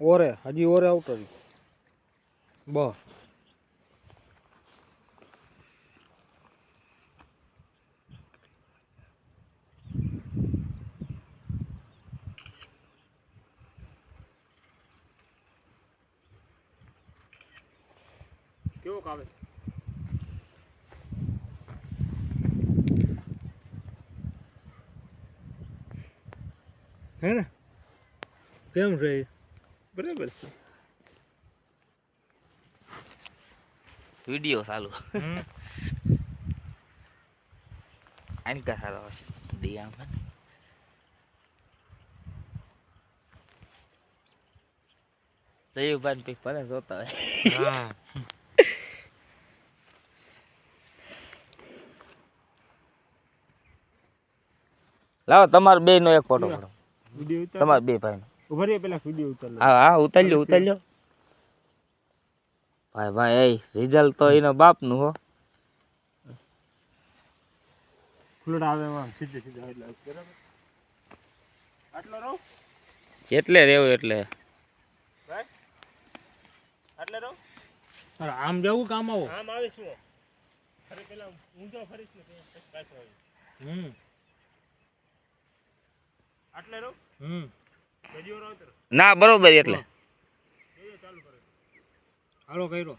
ઓરે હજી ઓરે આવતો રહી બસ કેવો કાવે હે ને કેમ છે બરાબર છે વિડિયો ચાલુ આન કા સારો હશે દિયામાં સયુબાન પીક ભલે જોતા હોય હા લાવો તમાર બે નો એક ફોટો પાડો વિડિયો ઉતાર તમાર બે ભાઈ નો ઉભા રહી પેલા વિડિયો ઉતાર લો હા હા ઉતાર લ્યો ભાઈ ભાઈ એ રિઝલ્ટ તો એનો બાપ નું હો ફ્લોટ આવે એમાં સીધે સીધા એટલે બરાબર આટલો રહો જેટલે રહેવું એટલે બસ આટલે રહો અરે આમ જવું કામ આવો આમ આવીશ હું અરે પેલા ઊંધો ફરીશ ને પછી પાછો આવી આટલે રહો વિડિયો રહો તો ના બરોબર એટલે વિડિયો ચાલુ કરો હાલો કર્યો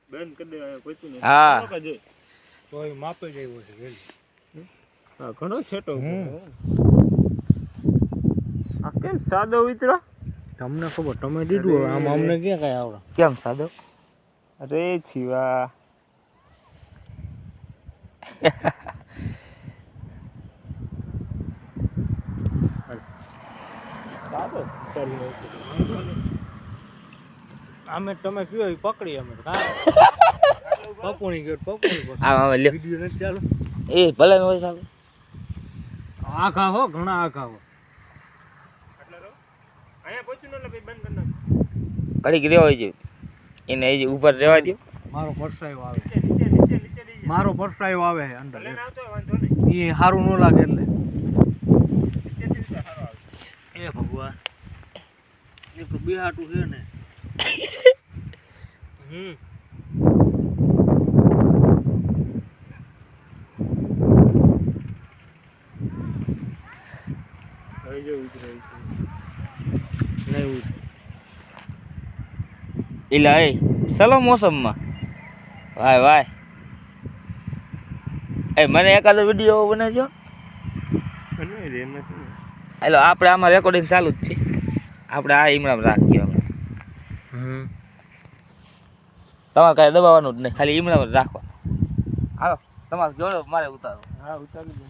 બંધ કરી દેવા કોઈ નહીં હા તો એ માપે જ આવ્યો છે વેલી હા ઘણો છેટો આ કેમ સાદો વિતરો તમને ખબર તમે દીધું હવે આમ અમને ક્યાં કઈ આવડે કેમ સાદો અરે છીવા સાદો ચાલી અમે તમે કયો એ પકડી અમે પકુણી ગયો પકુણી આમ આમ લ્યો વિડીયો નથી ચાલુ એ ભલે હોય ચાલો આખા હો ઘણા આખા હો આટલે રહો અહીંયા પહોંચ્યું ને એટલે બંધ કરી નાખ ઘડીક રહેવા છે એને એ ઉપર રહેવા દો મારો પરસાયો આવે નીચે નીચે નીચે નીચે મારો પરસાયો આવે છે અંદર લઈને આવતો હોય વાંધો નહીં એ સારું ન લાગે એટલે નીચેથી નીચે સારો આવે એ ભગવાન એક તો બેહાટું છે ને હવે જો ઉતરે છે નહીં એલા એ સલો મોસમમાં વાય વાય એ મને એકાદો વિડીયો બનાવજો અને એમાં શું હાલો આપણે આમાં રેકોર્ડિંગ ચાલુ જ છે આપણે આ ઈમરામ રાખીએ હવે તમારે કાંઈ દબાવવાનું જ નહીં ખાલી ઈમરામ જ રાખવા હાલો તમારે જોડો મારે ઉતારો હા ઉતારી દે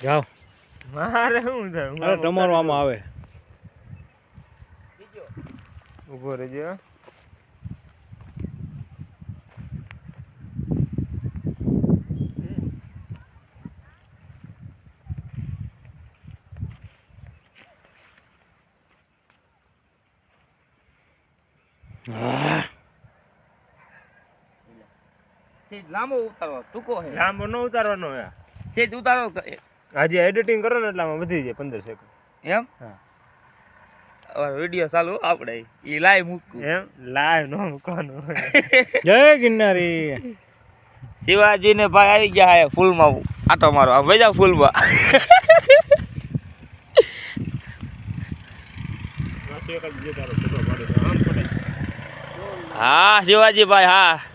જાઓ મારે શું થાય અરે તમારો આમાં આવે ઉભો રહેજો લાંબો ઉતારો ટૂંકો હે લાંબો ન ઉતારવાનો હે સેજ ઉતારો આજે એડિટિંગ કરો ને એટલે આમાં વધી જાય 15 સેકન્ડ એમ હા વિડીયો ચાલુ આપણે એ લાઈવ મૂકું એમ લાઈવ નો મૂકવાનું જય ગિરનારી શિવાજી ને ભાઈ આવી ગયા હે ફૂલમાં આટો મારો આમ વઈ જાવ ફૂલમાં હા શિવાજી ભાઈ હા